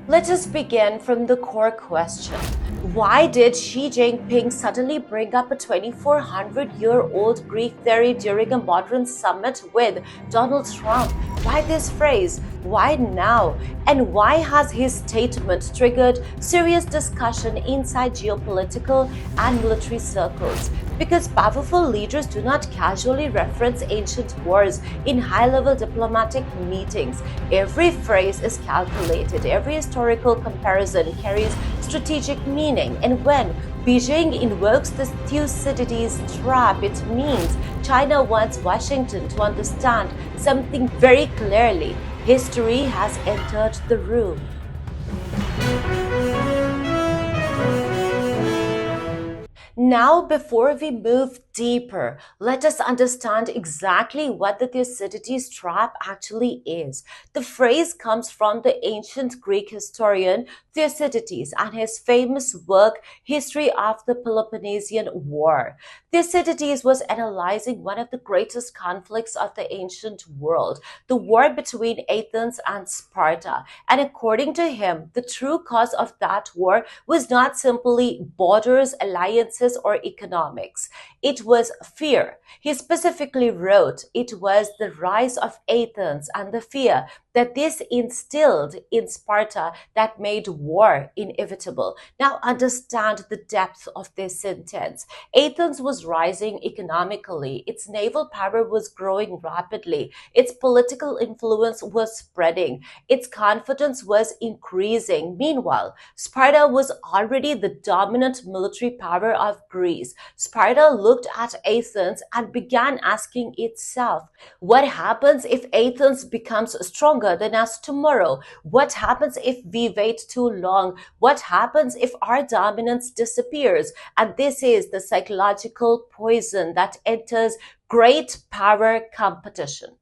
Let us begin from the core question. Why did Xi Jinping suddenly bring up a 2400-year-old Greek theory during a modern summit with Donald Trump? Why this phrase? Why now? And why has his statement triggered serious discussion inside geopolitical and military circles? Because powerful leaders do not casually reference ancient wars in high-level diplomatic meetings. Every phrase is calculated, every historical comparison carries strategic meaning, and when Beijing invokes the Thucydides trap, it means China wants Washington to understand something very clearly. History has entered the room. Now, before we move deeper, let us understand exactly what the Thucydides trap actually is. The phrase comes from the ancient Greek historian Thucydides and his famous work, History of the Peloponnesian War. Thucydides was analyzing one of the greatest conflicts of the ancient world, the war between Athens and Sparta. And according to him, the true cause of that war was not simply borders, alliances, or economics. It was fear. He specifically wrote it was the rise of Athens and the fear that this instilled in Sparta that made war inevitable. Now understand the depth of this sentence. Athens was rising economically. Its naval power was growing rapidly. Its political influence was spreading. Its confidence was increasing. Meanwhile, Sparta was already the dominant military power of Greece. Sparta looked at Athens and began asking itself, what happens if Athens becomes stronger than us tomorrow? What happens if we wait too long? What happens if our dominance disappears? And this is the psychological poison that enters great power competition.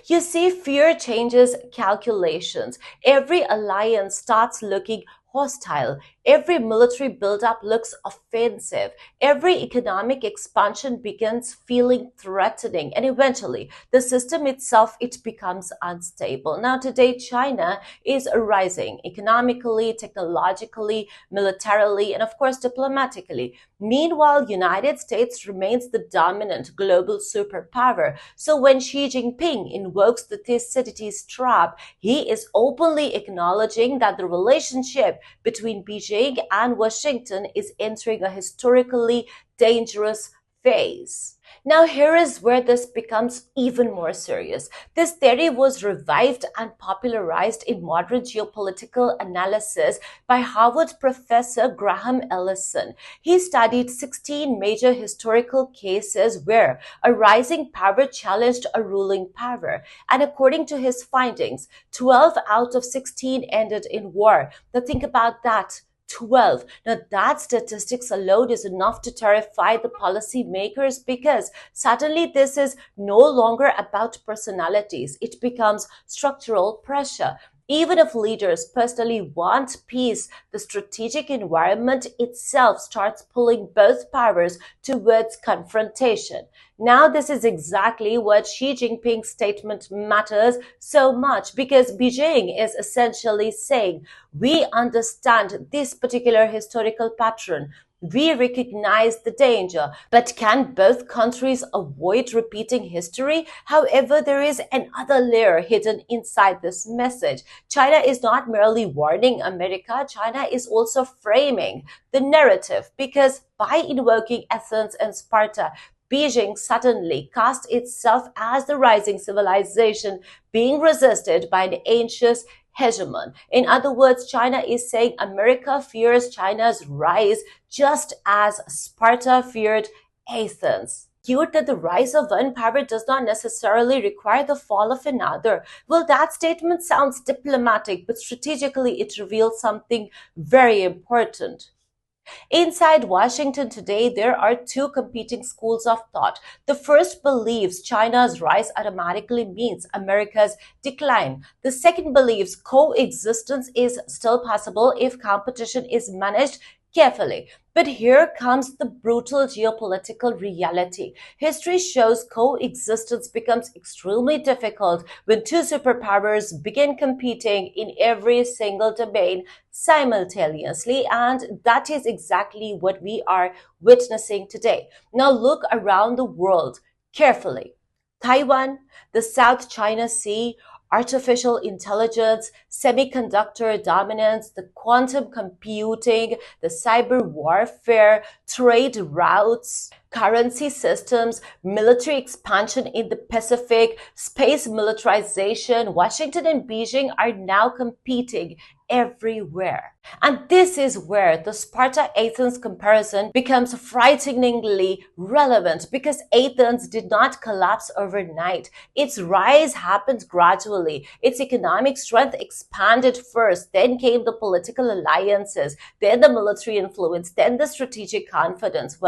You see, fear changes calculations. Every alliance starts looking hostile. Every military buildup looks offensive. Every economic expansion begins feeling threatening. And eventually, the system itself, it becomes unstable. Now, today, China is rising economically, technologically, militarily, and of course, diplomatically. Meanwhile, United States remains the dominant global superpower. So when Xi Jinping invokes the Thucydides trap, he is openly acknowledging that the relationship between Beijing and Washington is entering a historically dangerous phase. Now, here is where this becomes even more serious. This theory was revived and popularized in modern geopolitical analysis by Harvard professor Graham Ellison. He studied 16 major historical cases where a rising power challenged a ruling power. And according to his findings, 12 out of 16 ended in war. Now, think about that. 12. Now that statistics alone is enough to terrify the policymakers because suddenly this is no longer about personalities. It becomes structural pressure. Even if leaders personally want peace, the strategic environment itself starts pulling both powers towards confrontation. Now, this is exactly what Xi Jinping's statement matters so much because Beijing is essentially saying, we understand this particular historical pattern. We recognize the danger, but can both countries avoid repeating history? However, there is another layer hidden inside this message. China is not merely warning America, China is also framing the narrative because by invoking Athens and Sparta, Beijing suddenly cast itself as the rising civilization being resisted by an anxious hegemon. In other words, China is saying America fears China's rise just as Sparta feared Athens. That the rise of one power does not necessarily require the fall of another. Well, that statement sounds diplomatic, but strategically it reveals something very important. Inside Washington today, there are two competing schools of thought. The first believes China's rise automatically means America's decline. The second believes coexistence is still possible if competition is managed carefully. But here comes the brutal geopolitical reality. History shows coexistence becomes extremely difficult when two superpowers begin competing in every single domain simultaneously, and that is exactly what we are witnessing today. Now look around the world carefully. Taiwan, the South China Sea, artificial intelligence, semiconductor dominance, the quantum computing, the cyber warfare, trade routes, currency systems, military expansion in the Pacific, space militarization. Washington and Beijing are now competing everywhere. And this is where the Sparta-Athens comparison becomes frighteningly relevant, because Athens did not collapse overnight. Its rise happened gradually. Its economic strength expanded first, then came the political alliances, then the military influence, then the strategic confidence.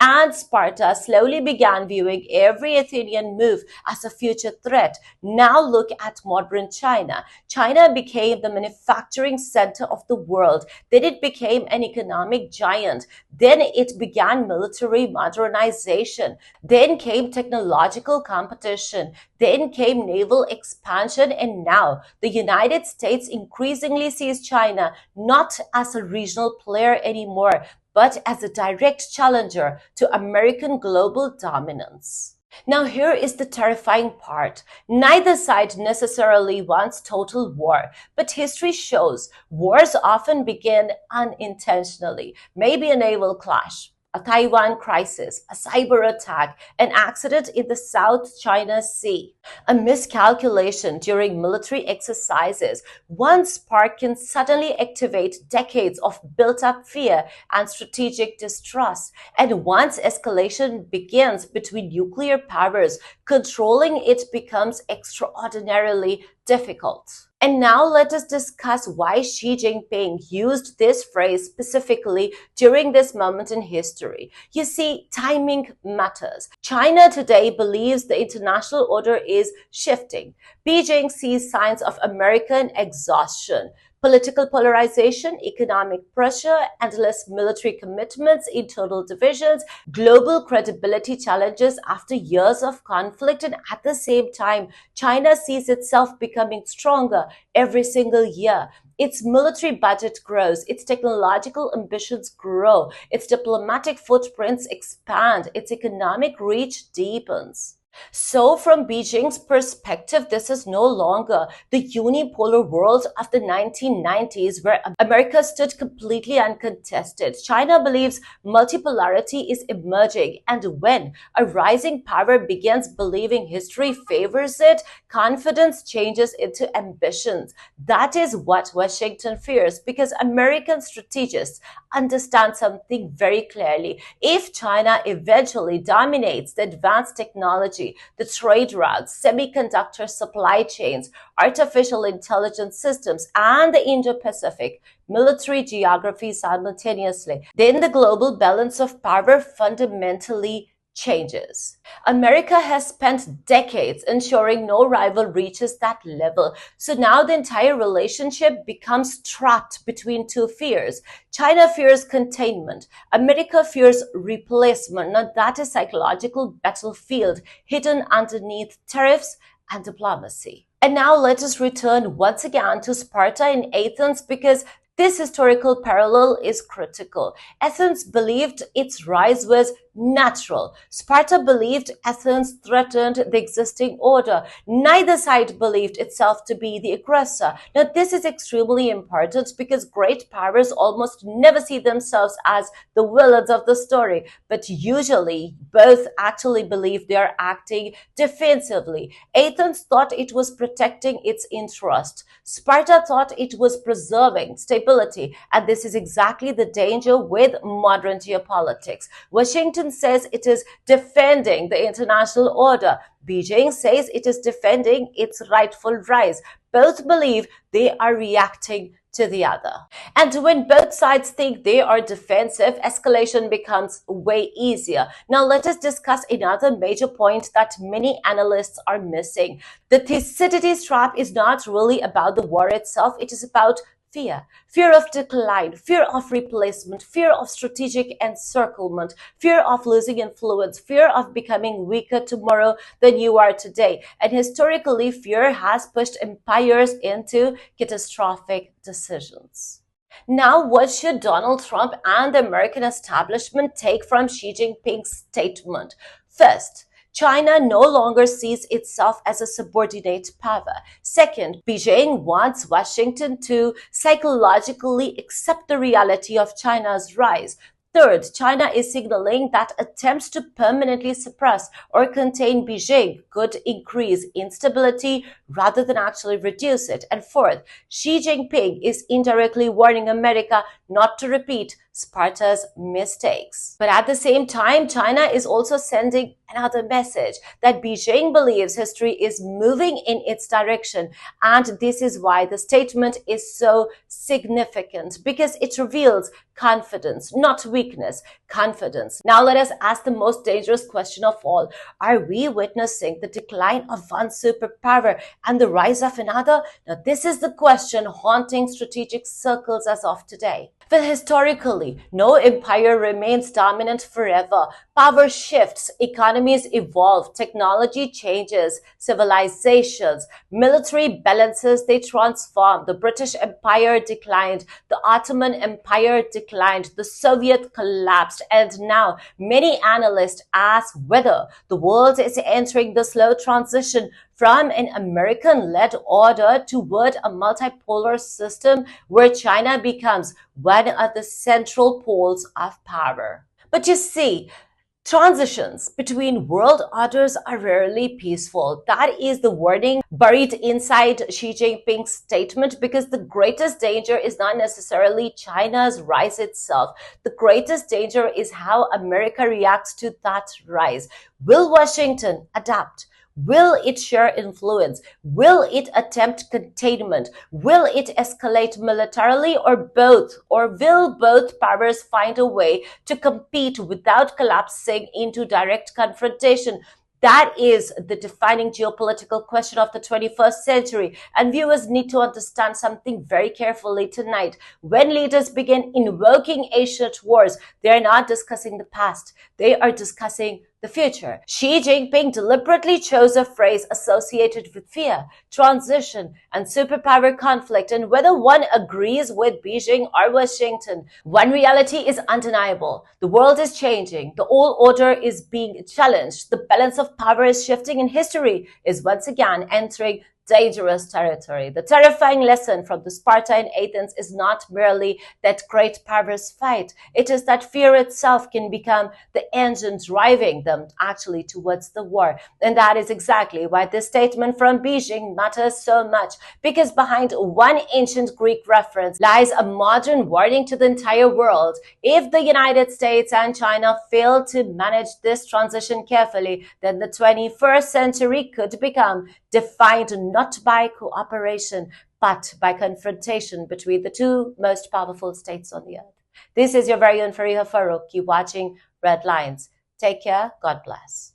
And Sparta slowly began viewing every Athenian move as a future threat. Now look at modern China. China became the manufacturing center of the world. Then it became an economic giant. Then it began military modernization. Then came technological competition. Then came naval expansion. And now the United States increasingly sees China not as a regional player anymore, but as a direct challenger to American global dominance. Now, here is the terrifying part. Neither side necessarily wants total war, but history shows wars often begin unintentionally. Maybe a naval clash, a Taiwan crisis, a cyber attack, an accident in the South China Sea, a miscalculation during military exercises. One spark can suddenly activate decades of built-up fear and strategic distrust. And once escalation begins between nuclear powers, controlling it becomes extraordinarily difficult. And now let us discuss why Xi Jinping used this phrase specifically during this moment in history. You see, timing matters. China today believes the international order is shifting. Beijing sees signs of American exhaustion. Political polarization, economic pressure, endless military commitments, internal divisions, global credibility challenges after years of conflict. And at the same time, China sees itself becoming stronger every single year. Its military budget grows, its technological ambitions grow, its diplomatic footprints expand, its economic reach deepens. So from Beijing's perspective, this is no longer the unipolar world of the 1990s where America stood completely uncontested. China believes multipolarity is emerging, and when a rising power begins believing history favors it, confidence changes into ambitions. That is what Washington fears, because American strategists understand something very clearly. If China eventually dominates the advanced technology, the trade routes, semiconductor supply chains, artificial intelligence systems, and the Indo-Pacific military geography simultaneously, then the global balance of power fundamentally changes. America has spent decades ensuring no rival reaches that level. So now the entire relationship becomes trapped between two fears. China fears containment. America fears replacement. Now that is psychological battlefield hidden underneath tariffs and diplomacy. And now let us return once again to Sparta and Athens, because this historical parallel is critical. Athens believed its rise was natural. Sparta believed Athens threatened the existing order. Neither side believed itself to be the aggressor. Now, this is extremely important because great powers almost never see themselves as the villains of the story, but usually both actually believe they are acting defensively. Athens thought it was protecting its interest. Sparta thought it was preserving stability, and this is exactly the danger with modern geopolitics. Washington says it is defending the international order. Beijing says it is defending its rightful rise. Both believe they are reacting to the other. And when both sides think they are defensive, escalation becomes way easier. Now let us discuss another major point that many analysts are missing. The Thucydides trap is not really about the war itself. It is about Fear. Fear of decline, fear of replacement, fear of strategic encirclement, fear of losing influence, fear of becoming weaker tomorrow than you are today. And historically, fear has pushed empires into catastrophic decisions. Now, what should Donald Trump and the American establishment take from Xi Jinping's statement? First, China no longer sees itself as a subordinate power. Second, Beijing wants Washington to psychologically accept the reality of China's rise. Third, China is signaling that attempts to permanently suppress or contain Beijing could increase instability rather than actually reduce it. And fourth, Xi Jinping is indirectly warning America not to repeat Sparta's mistakes. But at the same time, China is also sending another message that Beijing believes history is moving in its direction. And this is why the statement is so significant, because it reveals confidence, not weakness, confidence. Now let us ask the most dangerous question of all. Are we witnessing the decline of one superpower and the rise of another? Now this is the question haunting strategic circles as of today. Well, historically, no empire remains dominant forever. Power shifts, economies evolve, technology changes, civilizations, military balances, they transform. The British Empire declined, the Ottoman Empire declined, the Soviet collapsed, and now many analysts ask whether the world is entering the slow transition from an American-led order toward a multipolar system where China becomes one of the central poles of power. But you see, transitions between world orders are rarely peaceful. That is the wording buried inside Xi Jinping's statement, because the greatest danger is not necessarily China's rise itself. The greatest danger is how America reacts to that rise. Will Washington adapt? Will it share influence? Will it attempt containment? Will it escalate militarily, or both? Or will both powers find a way to compete without collapsing into direct confrontation? That is the defining geopolitical question of the 21st century. And viewers need to understand something very carefully tonight. When leaders begin invoking ancient wars, they are not discussing the past. They are discussing the future. Xi Jinping deliberately chose a phrase associated with fear, transition, and superpower conflict, and whether one agrees with Beijing or Washington, one reality is undeniable. The world is changing. The old order is being challenged. The balance of power is shifting, and history is once again entering dangerous territory. The terrifying lesson from the Sparta in Athens is not merely that great powers fight. It is that fear itself can become the engine driving them actually towards the war. And that is exactly why this statement from Beijing matters so much, because behind one ancient Greek reference lies a modern warning to the entire world. If the United States and China fail to manage this transition carefully, then the 21st century could become defined not by cooperation, but by confrontation between the two most powerful states on the earth. This is your very own Fariha Farouk. Keep watching Red Lines. Take care. God bless.